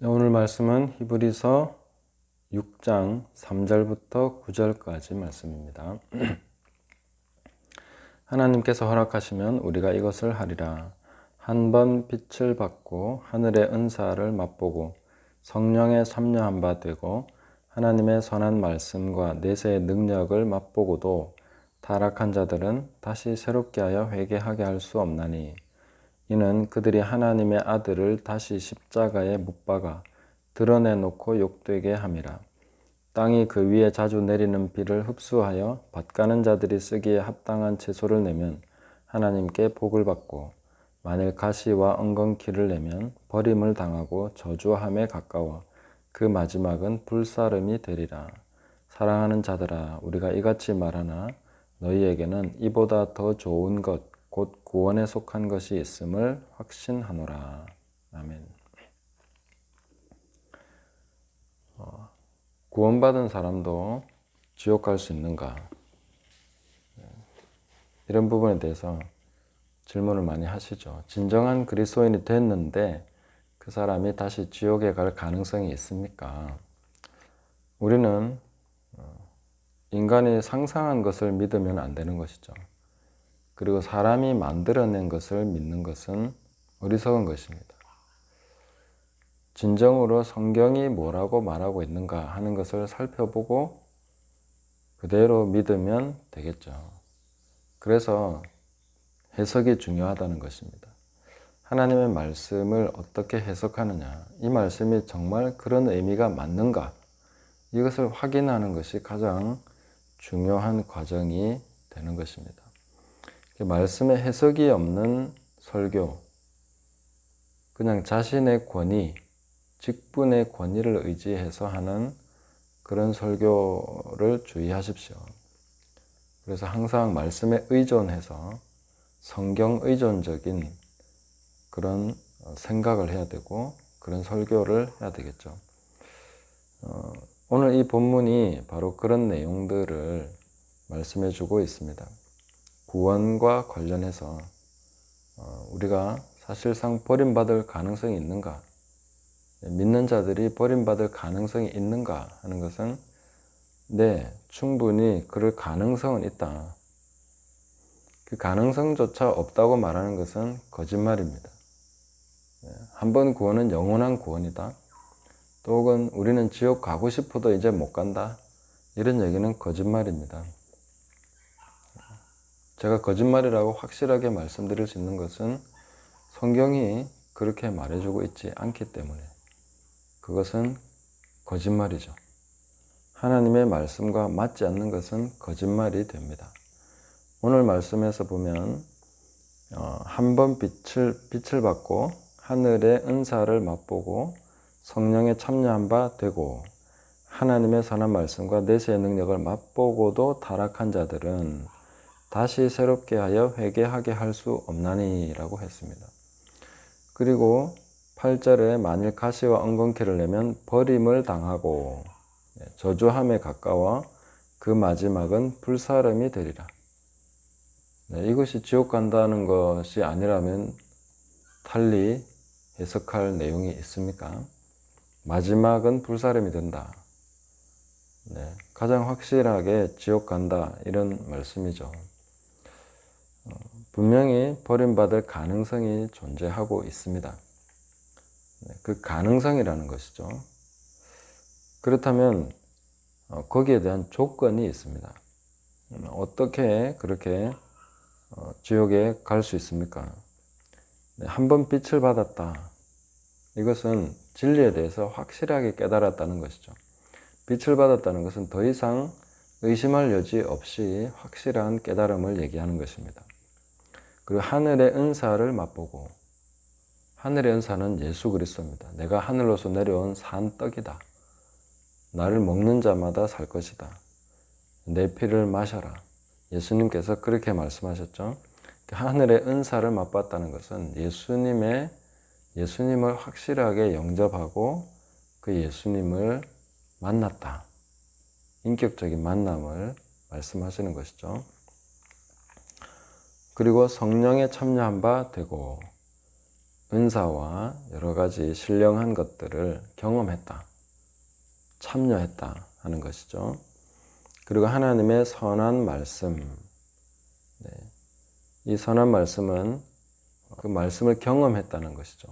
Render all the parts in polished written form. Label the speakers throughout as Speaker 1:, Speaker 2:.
Speaker 1: 오늘 말씀은 히브리서 6장 3절부터 9절까지 말씀입니다. 하나님께서 허락하시면 우리가 이것을 하리라. 한 번 빛을 받고 하늘의 은사를 맛보고 성령에 참여한 바 되고 하나님의 선한 말씀과 내세의 능력을 맛보고도 타락한 자들은 다시 새롭게 하여 회개하게 할 수 없나니 이는 그들이 하나님의 아들을 다시 십자가에 못 박아 드러내놓고 욕되게 함이라. 땅이 그 위에 자주 내리는 비를 흡수하여 밭가는 자들이 쓰기에 합당한 채소를 내면 하나님께 복을 받고, 만일 가시와 엉겅퀴를 내면 버림을 당하고 저주함에 가까워 그 마지막은 불사름이 되리라. 사랑하는 자들아, 우리가 이같이 말하나 너희에게는 이보다 더 좋은 것 곧 구원에 속한 것이 있음을 확신하노라. 아멘. 구원받은 사람도 지옥 갈 수 있는가? 이런 부분에 대해서 질문을 많이 하시죠. 진정한 그리스도인이 됐는데 그 사람이 다시 지옥에 갈 가능성이 있습니까? 우리는 인간이 상상한 것을 믿으면 안 되는 것이죠. 그리고 사람이 만들어낸 것을 믿는 것은 어리석은 것입니다. 진정으로 성경이 뭐라고 말하고 있는가 하는 것을 살펴보고 그대로 믿으면 되겠죠. 그래서 해석이 중요하다는 것입니다. 하나님의 말씀을 어떻게 해석하느냐, 이 말씀이 정말 그런 의미가 맞는가, 이것을 확인하는 것이 가장 중요한 과정이 되는 것입니다. 말씀에 해석이 없는 설교, 그냥 자신의 권위, 직분의 권위를 의지해서 하는 그런 설교를 주의하십시오. 그래서 항상 말씀에 의존해서 성경 의존적인 그런 생각을 해야 되고 그런 설교를 해야 되겠죠. 오늘 이 본문이 바로 그런 내용들을 말씀해 주고 있습니다. 구원과 관련해서 우리가 사실상 버림받을 가능성이 있는가, 믿는 자들이 버림받을 가능성이 있는가 하는 것은 네, 충분히 그럴 가능성은 있다. 그 가능성조차 없다고 말하는 것은 거짓말입니다. 한 번 구원은 영원한 구원이다. 또 혹은 우리는 지옥 가고 싶어도 이제 못 간다. 이런 얘기는 거짓말입니다. 제가 거짓말이라고 확실하게 말씀드릴 수 있는 것은 성경이 그렇게 말해주고 있지 않기 때문에 그것은 거짓말이죠. 하나님의 말씀과 맞지 않는 것은 거짓말이 됩니다. 오늘 말씀에서 보면 한 번 빛을 받고 하늘의 은사를 맛보고 성령에 참여한 바 되고 하나님의 선한 말씀과 내세의 능력을 맛보고도 타락한 자들은 다시 새롭게 하여 회개하게 할 수 없나니 라고 했습니다. 그리고 8절에 만일 가시와 엉겅퀴를 내면 버림을 당하고 저주함에 가까워 그 마지막은 불사름이 되리라. 이것이 지옥 간다는 것이 아니라면 달리 해석할 내용이 있습니까? 마지막은 불사름이 된다. 가장 확실하게 지옥 간다, 이런 말씀이죠. 분명히 버림받을 가능성이 존재하고 있습니다. 그 가능성이라는 것이죠. 그렇다면 거기에 대한 조건이 있습니다. 어떻게 그렇게 지옥에 갈 수 있습니까? 한 번 빛을 받았다. 이것은 진리에 대해서 확실하게 깨달았다는 것이죠. 빛을 받았다는 것은 더 이상 의심할 여지 없이 확실한 깨달음을 얘기하는 것입니다. 그리고 하늘의 은사를 맛보고, 하늘의 은사는 예수 그리스도입니다. 내가 하늘로서 내려온 산 떡이다. 나를 먹는 자마다 살 것이다. 내 피를 마셔라. 예수님께서 그렇게 말씀하셨죠. 하늘의 은사를 맛봤다는 것은 예수님을 확실하게 영접하고 그 예수님을 만났다. 인격적인 만남을 말씀하시는 것이죠. 그리고 성령에 참여한 바 되고, 은사와 여러 가지 신령한 것들을 경험했다, 참여했다 하는 것이죠. 그리고 하나님의 선한 말씀, 이 선한 말씀은 그 말씀을 경험했다는 것이죠.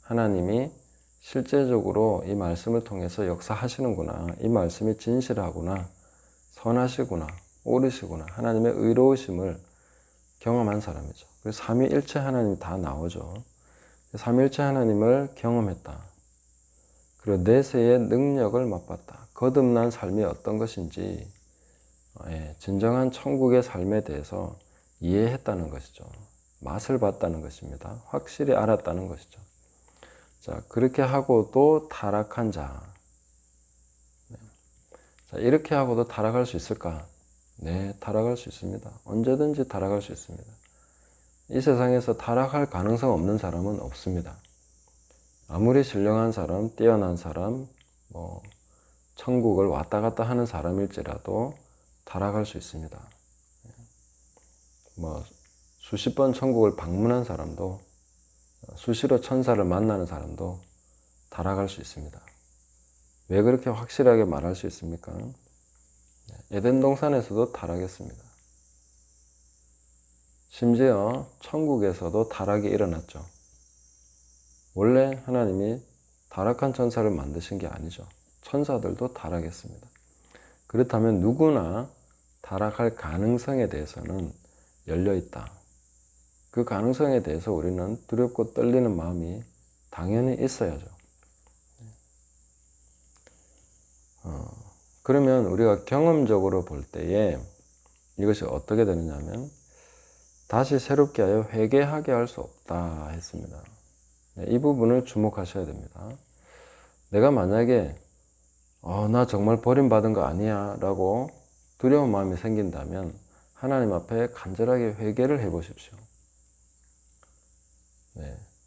Speaker 1: 하나님이 실제적으로 이 말씀을 통해서 역사하시는구나, 이 말씀이 진실하구나, 선하시구나, 옳으시구나, 하나님의 의로우심을 경험한 사람이죠. 그래서 삼위일체 하나님이 다 나오죠. 삼위일체 하나님을 경험했다. 그리고 내세의 능력을 맛봤다. 거듭난 삶이 어떤 것인지, 진정한 천국의 삶에 대해서 이해했다는 것이죠. 맛을 봤다는 것입니다. 확실히 알았다는 것이죠. 자, 그렇게 하고도 타락한 자. 자, 이렇게 하고도 타락할 수 있을까? 네, 타락할 수 있습니다. 언제든지 타락할 수 있습니다. 이 세상에서 타락할 가능성 없는 사람은 없습니다. 아무리 신령한 사람, 뛰어난 사람, 천국을 왔다 갔다 하는 사람일지라도 타락할 수 있습니다. 수십 번 천국을 방문한 사람도, 수시로 천사를 만나는 사람도 타락할 수 있습니다. 왜 그렇게 확실하게 말할 수 있습니까? 에덴 동산에서도 타락했습니다. 심지어 천국에서도 타락이 일어났죠. 원래 하나님이 타락한 천사를 만드신 게 아니죠. 천사들도 타락했습니다. 그렇다면 누구나 타락할 가능성에 대해서는 열려있다. 그 가능성에 대해서 우리는 두렵고 떨리는 마음이 당연히 있어야죠. 그러면 우리가 경험적으로 볼 때에 이것이 어떻게 되느냐면 다시 새롭게 하여 회개하게 할 수 없다 했습니다. 이 부분을 주목하셔야 됩니다. 내가 만약에 나 정말 버림받은 거 아니야 라고 두려운 마음이 생긴다면 하나님 앞에 간절하게 회개를 해 보십시오.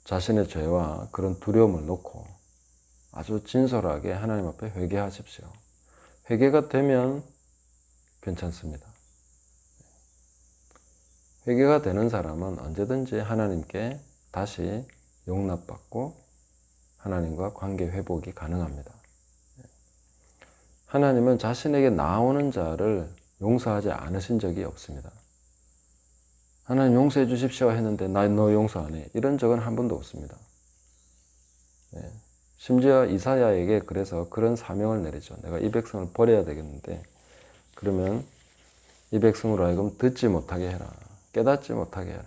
Speaker 1: 자신의 죄와 그런 두려움을 놓고 아주 진솔하게 하나님 앞에 회개하십시오. 회개가 되면 괜찮습니다. 회개가 되는 사람은 언제든지 하나님께 다시 용납받고 하나님과 관계 회복이 가능합니다. 하나님은 자신에게 나오는 자를 용서하지 않으신 적이 없습니다. 하나님 용서해 주십시오 했는데 나 너 용서 안 해. 이런 적은 한 번도 없습니다. 심지어 이사야에게 그래서 그런 사명을 내리죠. 내가 이 백성을 버려야 되겠는데 그러면 이 백성으로 하여금 듣지 못하게 해라. 깨닫지 못하게 해라.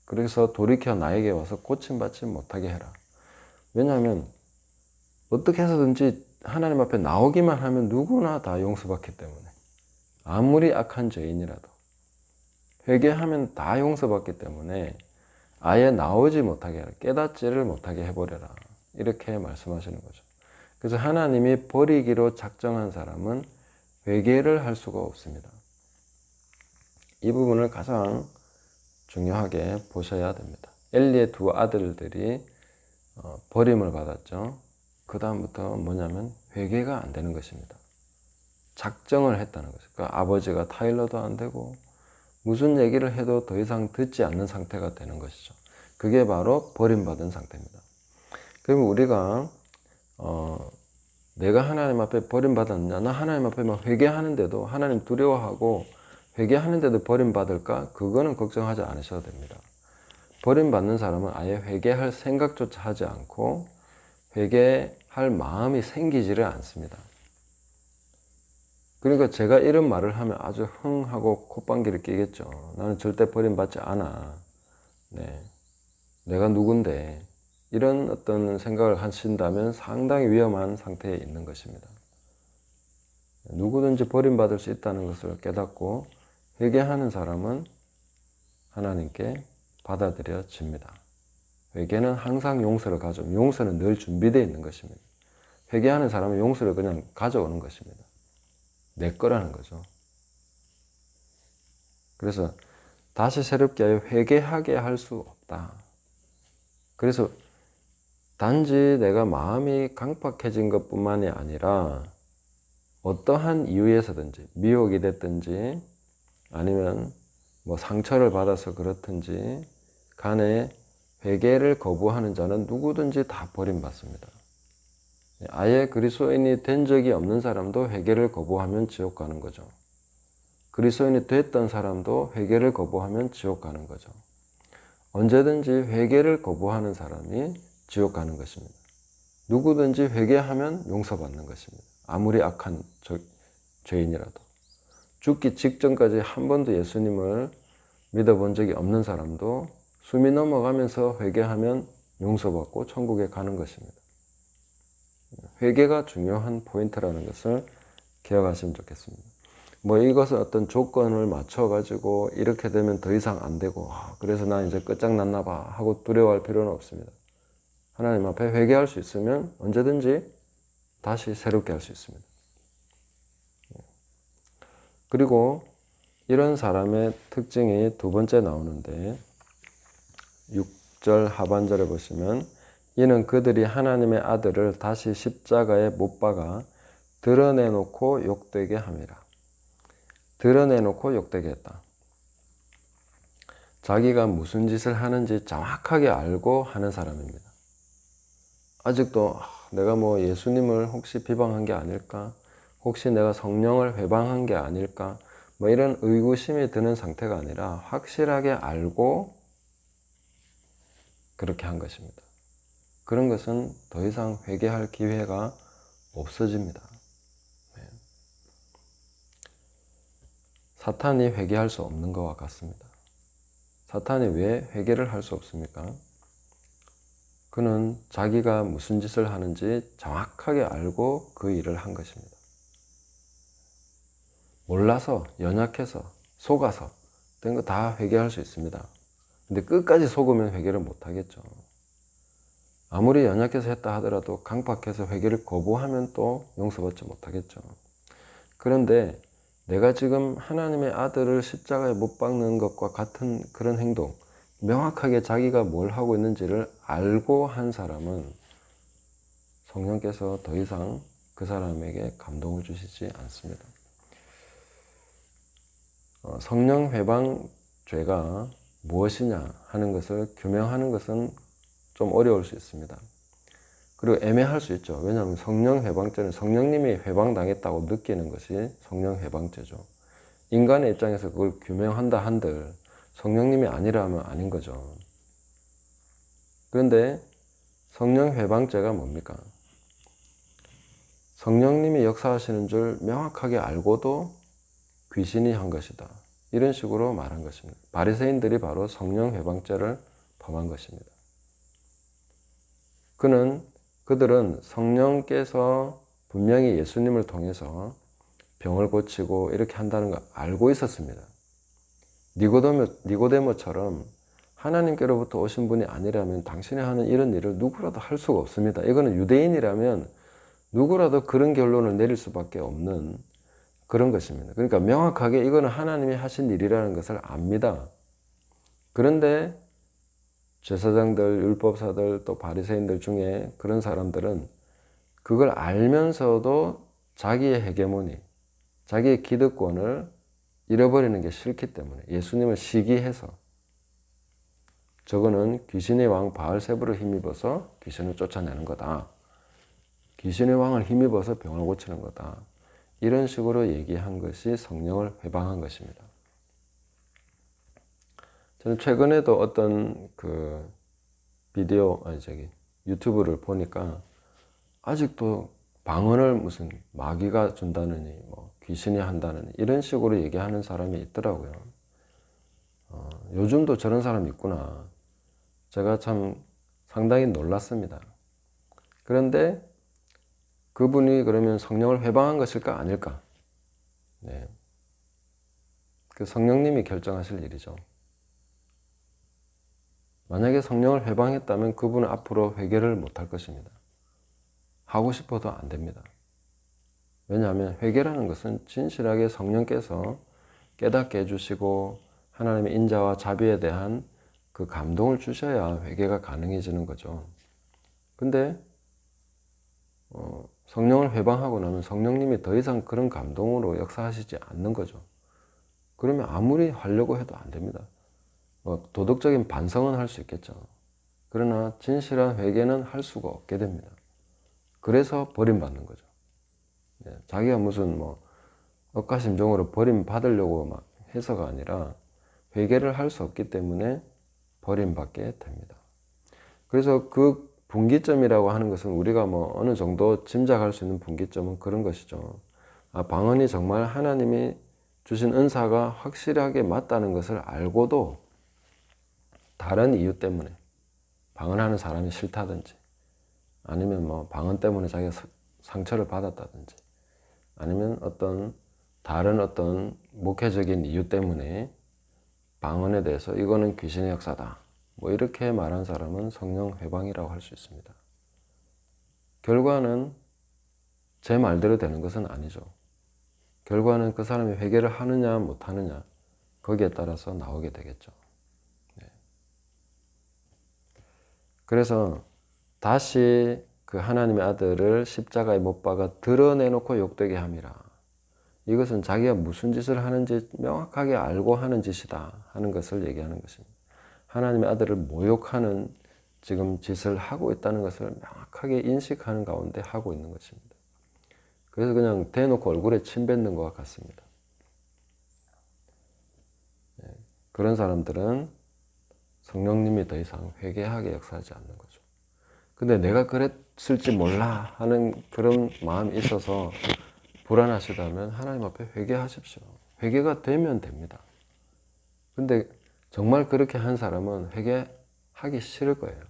Speaker 1: 그래서 돌이켜 나에게 와서 고침받지 못하게 해라. 왜냐하면 어떻게 해서든지 하나님 앞에 나오기만 하면 누구나 다 용서받기 때문에 아무리 악한 죄인이라도 회개하면 다 용서받기 때문에 아예 나오지 못하게 해라. 깨닫지를 못하게 해버려라. 이렇게 말씀하시는 거죠. 그래서 하나님이 버리기로 작정한 사람은 회개를 할 수가 없습니다. 이 부분을 가장 중요하게 보셔야 됩니다. 엘리의 두 아들들이 버림을 받았죠. 그 다음부터 뭐냐면 회개가 안 되는 것입니다. 작정을 했다는 거죠. 그러니까 아버지가 타일러도 안 되고 무슨 얘기를 해도 더 이상 듣지 않는 상태가 되는 것이죠. 그게 바로 버림받은 상태입니다. 그러면 우리가 내가 하나님 앞에 버림받았냐? 나 하나님 앞에 막 회개하는데도 하나님 두려워하고 회개하는데도 버림받을까? 그거는 걱정하지 않으셔도 됩니다. 버림받는 사람은 아예 회개할 생각조차 하지 않고 회개할 마음이 생기지를 않습니다. 그러니까 제가 이런 말을 하면 아주 흥하고 콧방귀를 끼겠죠. 나는 절대 버림받지 않아. 내가 누군데. 이런 어떤 생각을 하신다면 상당히 위험한 상태에 있는 것입니다. 누구든지 버림받을 수 있다는 것을 깨닫고 회개하는 사람은 하나님께 받아들여집니다. 회개는 항상 용서를 가져오고 용서는 늘 준비되어 있는 것입니다. 회개하는 사람은 용서를 그냥 가져오는 것입니다. 내 거라는 거죠. 그래서 다시 새롭게 하여 회개하게 할 수 없다. 그래서 단지 내가 마음이 강팍해진 것뿐만이 아니라 어떠한 이유에서든지 미혹이 됐든지 아니면 상처를 받아서 그렇든지 간에 회개를 거부하는 자는 누구든지 다 버림받습니다. 아예 그리스도인이 된 적이 없는 사람도 회개를 거부하면 지옥 가는 거죠. 그리스도인이 됐던 사람도 회개를 거부하면 지옥 가는 거죠. 언제든지 회개를 거부하는 사람이 지옥 가는 것입니다. 누구든지 회개하면 용서받는 것입니다. 아무리 악한 죄인이라도. 죽기 직전까지 한 번도 예수님을 믿어본 적이 없는 사람도 숨이 넘어가면서 회개하면 용서받고 천국에 가는 것입니다. 회개가 중요한 포인트라는 것을 기억하시면 좋겠습니다. 이것은 어떤 조건을 맞춰가지고 이렇게 되면 더 이상 안 되고 그래서 나 이제 끝장났나 봐 하고 두려워할 필요는 없습니다. 하나님 앞에 회개할 수 있으면 언제든지 다시 새롭게 할 수 있습니다. 그리고 이런 사람의 특징이 두 번째 나오는데 6절 하반절에 보시면 이는 그들이 하나님의 아들을 다시 십자가에 못 박아 드러내놓고 욕되게 함이라. 드러내놓고 욕되게 했다. 자기가 무슨 짓을 하는지 정확하게 알고 하는 사람입니다. 아직도 내가 예수님을 혹시 비방한 게 아닐까? 혹시 내가 성령을 회방한 게 아닐까? 이런 의구심이 드는 상태가 아니라 확실하게 알고 그렇게 한 것입니다. 그런 것은 더 이상 회개할 기회가 없어집니다. 사탄이 회개할 수 없는 것과 같습니다. 사탄이 왜 회개를 할 수 없습니까? 그는 자기가 무슨 짓을 하는지 정확하게 알고 그 일을 한 것입니다. 몰라서, 연약해서, 속아서 된 거 다 회개할 수 있습니다. 근데 끝까지 속으면 회개를 못 하겠죠. 아무리 연약해서 했다 하더라도 강박해서 회개를 거부하면 또 용서받지 못하겠죠. 그런데 내가 지금 하나님의 아들을 십자가에 못 박는 것과 같은 그런 행동, 명확하게 자기가 뭘 하고 있는지를 알고 한 사람은 성령께서 더 이상 그 사람에게 감동을 주시지 않습니다. 성령 회방 죄가 무엇이냐 하는 것을 규명하는 것은 좀 어려울 수 있습니다. 그리고 애매할 수 있죠. 왜냐하면 성령 회방죄는 성령님이 회방당했다고 느끼는 것이 성령 회방죄죠. 인간의 입장에서 그걸 규명한다 한들 성령님이 아니라면 아닌 거죠. 그런데 성령 회방죄가 뭡니까? 성령님이 역사하시는 줄 명확하게 알고도 귀신이 한 것이다. 이런 식으로 말한 것입니다. 바리새인들이 바로 성령 회방죄를 범한 것입니다. 그들은 성령께서 분명히 예수님을 통해서 병을 고치고 이렇게 한다는 걸 알고 있었습니다. 니고데모처럼 하나님께로부터 오신 분이 아니라면 당신이 하는 이런 일을 누구라도 할 수가 없습니다. 이거는 유대인이라면 누구라도 그런 결론을 내릴 수밖에 없는 그런 것입니다. 그러니까 명확하게 이거는 하나님이 하신 일이라는 것을 압니다. 그런데 제사장들, 율법사들, 또 바리새인들 중에 그런 사람들은 그걸 알면서도 자기의 헤게모니, 자기의 기득권을 잃어버리는 게 싫기 때문에 예수님을 시기해서 저거는 귀신의 왕 바알세불을 힘입어서 귀신을 쫓아내는 거다. 귀신의 왕을 힘입어서 병을 고치는 거다. 이런 식으로 얘기한 것이 성령을 회방한 것입니다. 저는 최근에도 어떤 유튜브를 보니까 아직도 방언을 무슨 마귀가 준다느니 귀신이 한다느니 이런 식으로 얘기하는 사람이 있더라고요. 요즘도 저런 사람이 있구나. 제가 참 상당히 놀랐습니다. 그런데 그분이 그러면 성령을 회방한 것일까 아닐까? 네. 그 성령님이 결정하실 일이죠. 만약에 성령을 회방했다면 그분은 앞으로 회개를 못할 것입니다. 하고 싶어도 안 됩니다. 왜냐하면 회개라는 것은 진실하게 성령께서 깨닫게 해주시고 하나님의 인자와 자비에 대한 그 감동을 주셔야 회개가 가능해지는 거죠. 근데 성령을 회방하고 나면 성령님이 더 이상 그런 감동으로 역사하시지 않는 거죠. 그러면 아무리 하려고 해도 안 됩니다. 도덕적인 반성은 할 수 있겠죠. 그러나 진실한 회개는 할 수가 없게 됩니다. 그래서 버림받는 거죠. 자기가 무슨 억가심종으로 버림받으려고 막 해서가 아니라 회개를 할 수 없기 때문에 버림받게 됩니다. 그래서 그 분기점이라고 하는 것은 우리가 어느 정도 짐작할 수 있는 분기점은 그런 것이죠. 방언이 정말 하나님이 주신 은사가 확실하게 맞다는 것을 알고도 다른 이유 때문에 방언하는 사람이 싫다든지, 아니면 방언 때문에 자기가 상처를 받았다든지, 아니면 다른 목회적인 이유 때문에 방언에 대해서 이거는 귀신의 역사다, 이렇게 말한 사람은 성령 회방이라고 할 수 있습니다. 결과는 제 말대로 되는 것은 아니죠. 결과는 그 사람이 회개를 하느냐 못하느냐, 거기에 따라서 나오게 되겠죠. 그래서 다시 그 하나님의 아들을 십자가에 못 박아 드러내놓고 욕되게 함이라. 이것은 자기가 무슨 짓을 하는지 명확하게 알고 하는 짓이다 하는 것을 얘기하는 것입니다. 하나님의 아들을 모욕하는 지금 짓을 하고 있다는 것을 명확하게 인식하는 가운데 하고 있는 것입니다. 그래서 그냥 대놓고 얼굴에 침 뱉는 것과 같습니다. 그런 사람들은 성령님이 더 이상 회개하게 역사하지 않는 거죠. 근데 내가 그랬을지 몰라 하는 그런 마음이 있어서 불안하시다면 하나님 앞에 회개하십시오. 회개가 되면 됩니다. 근데 정말 그렇게 한 사람은 회개하기 싫을 거예요.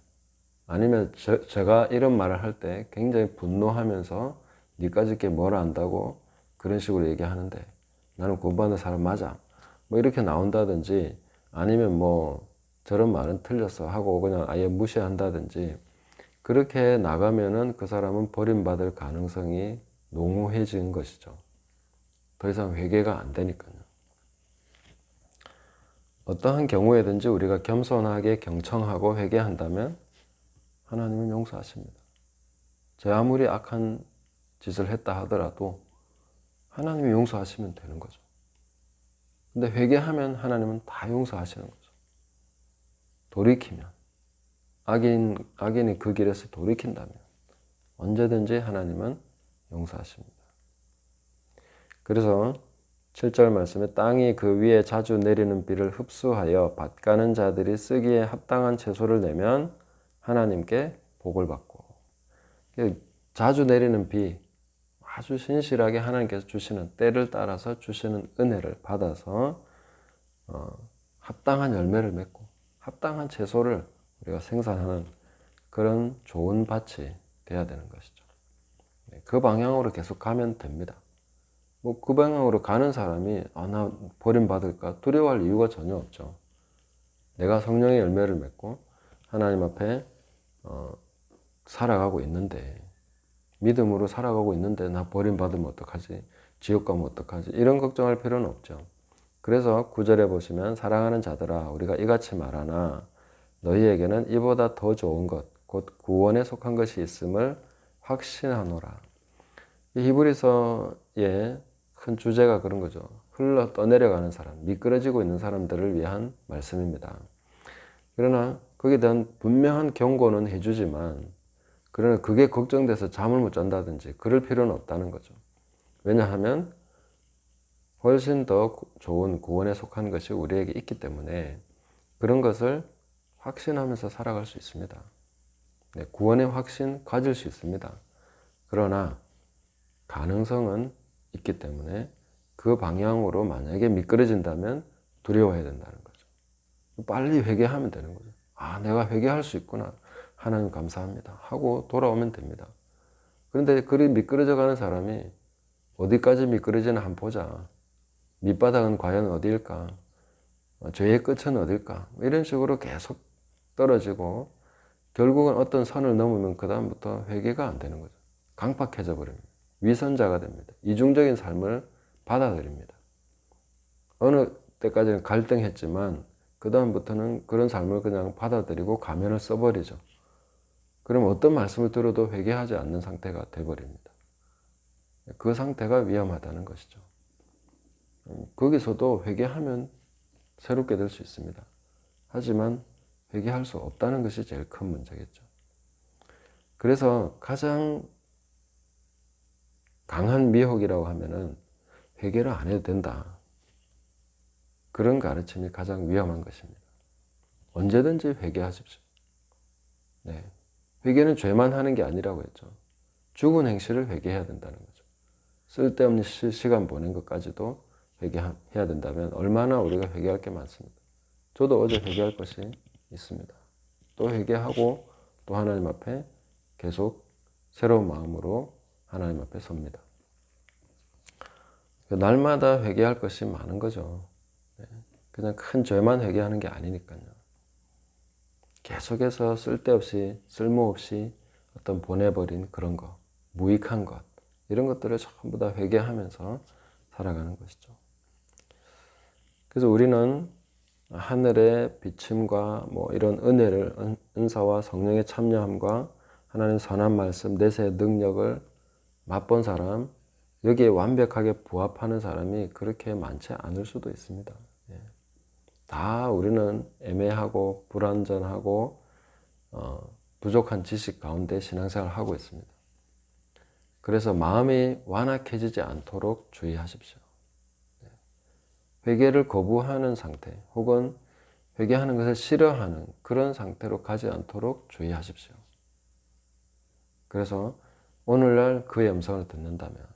Speaker 1: 아니면 제가 이런 말을 할 때 굉장히 분노하면서 니까짓 게 뭘 안다고 그런 식으로 얘기하는데 나는 구원받는 사람 맞아, 이렇게 나온다든지, 아니면 저런 말은 틀렸어 하고 그냥 아예 무시한다든지, 그렇게 나가면은 그 사람은 버림받을 가능성이 농후해진 것이죠. 더 이상 회개가 안 되니까요. 어떠한 경우에든지 우리가 겸손하게 경청하고 회개한다면 하나님은 용서하십니다. 제 아무리 악한 짓을 했다 하더라도 하나님이 용서하시면 되는 거죠. 근데 회개하면 하나님은 다 용서하시는 거죠. 돌이키면, 악인이 그 길에서 돌이킨다면 언제든지 하나님은 용서하십니다. 그래서 7절 말씀에 땅이 그 위에 자주 내리는 비를 흡수하여 밭 가는 자들이 쓰기에 합당한 채소를 내면 하나님께 복을 받고, 자주 내리는 비, 아주 신실하게 하나님께서 주시는 때를 따라서 주시는 은혜를 받아서 합당한 열매를 맺고 합당한 채소를 우리가 생산하는 그런 좋은 밭이 돼야 되는 것이죠. 그 방향으로 계속 가면 됩니다. 그 방향으로 가는 사람이 나 버림받을까 두려워할 이유가 전혀 없죠. 내가 성령의 열매를 맺고 하나님 앞에 살아가고 있는데, 믿음으로 살아가고 있는데 나 버림받으면 어떡하지? 지옥 가면 어떡하지? 이런 걱정할 필요는 없죠. 그래서 9절에 보시면 사랑하는 자들아 우리가 이같이 말하나 너희에게는 이보다 더 좋은 것 곧 구원에 속한 것이 있음을 확신하노라. 이 히브리서의 큰 주제가 그런 거죠. 흘러 떠내려가는 사람, 미끄러지고 있는 사람들을 위한 말씀입니다. 그러나 거기에 대한 분명한 경고는 해주지만, 그러나 그게 걱정돼서 잠을 못 잔다든지 그럴 필요는 없다는 거죠. 왜냐하면 훨씬 더 좋은 구원에 속한 것이 우리에게 있기 때문에 그런 것을 확신하면서 살아갈 수 있습니다. 구원의 확신 가질 수 있습니다. 그러나 가능성은 있기 때문에 그 방향으로 만약에 미끄러진다면 두려워해야 된다는 거죠. 빨리 회개하면 되는 거죠. 내가 회개할 수 있구나. 하나님 감사합니다 하고 돌아오면 됩니다. 그런데 그리 미끄러져 가는 사람이 어디까지 미끄러지나 한번 보자. 밑바닥은 과연 어디일까? 죄의 끝은 어딜까? 이런 식으로 계속 떨어지고 결국은 어떤 선을 넘으면 그 다음부터 회개가 안 되는 거죠. 강팍해져 버립니다. 위선자가 됩니다. 이중적인 삶을 받아들입니다. 어느 때까지는 갈등했지만 그 다음부터는 그런 삶을 그냥 받아들이고 가면을 써버리죠. 그럼 어떤 말씀을 들어도 회개하지 않는 상태가 돼버립니다. 그 상태가 위험하다는 것이죠. 거기서도 회개하면 새롭게 될 수 있습니다. 하지만 회개할 수 없다는 것이 제일 큰 문제겠죠. 그래서 가장 강한 미혹이라고 하면은 회개를 안 해도 된다. 그런 가르침이 가장 위험한 것입니다. 언제든지 회개하십시오. 네. 회개는 죄만 하는 게 아니라고 했죠. 죽은 행실을 회개해야 된다는 거죠. 쓸데없는 시간 보낸 것까지도 회개해야 된다면 얼마나 우리가 회개할 게 많습니까? 저도 어제 회개할 것이 있습니다. 또 회개하고 또 하나님 앞에 계속 새로운 마음으로 하나님 앞에 섭니다. 날마다 회개할 것이 많은 거죠. 그냥 큰 죄만 회개하는 게 아니니까요. 계속해서 쓸데없이 쓸모없이 어떤 보내버린 그런 것, 무익한 것, 이런 것들을 전부 다 회개하면서 살아가는 것이죠. 그래서 우리는 하늘의 비침과 이런 은혜를, 은사와 성령의 참여함과 하나님 선한 말씀, 내세의 능력을 맛본 사람, 여기에 완벽하게 부합하는 사람이 그렇게 많지 않을 수도 있습니다. 다 우리는 애매하고 불완전하고 부족한 지식 가운데 신앙생활을 하고 있습니다. 그래서 마음이 완악해지지 않도록 주의하십시오. 회개를 거부하는 상태 혹은 회개하는 것을 싫어하는 그런 상태로 가지 않도록 주의하십시오. 그래서 오늘날 그의 음성을 듣는다면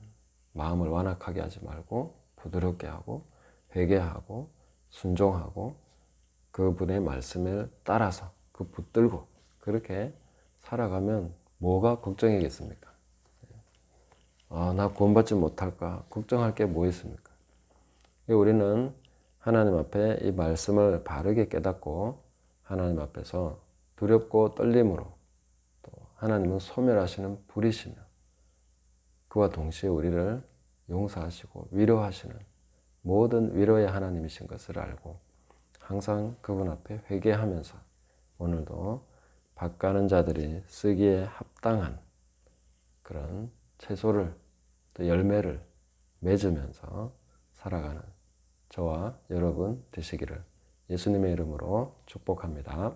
Speaker 1: 마음을 완악하게 하지 말고 부드럽게 하고 회개하고 순종하고 그분의 말씀을 따라서 그 붙들고 그렇게 살아가면 뭐가 걱정이겠습니까? 나 구원받지 못할까? 걱정할 게 뭐 있습니까? 우리는 하나님 앞에 이 말씀을 바르게 깨닫고 하나님 앞에서 두렵고 떨림으로 또 하나님은 소멸하시는 불이시며 그와 동시에 우리를 용서하시고 위로하시는 모든 위로의 하나님이신 것을 알고 항상 그분 앞에 회개하면서 오늘도 밭가는 자들이 쓰기에 합당한 그런 채소를 또 열매를 맺으면서 살아가는 저와 여러분 되시기를 예수님의 이름으로 축복합니다.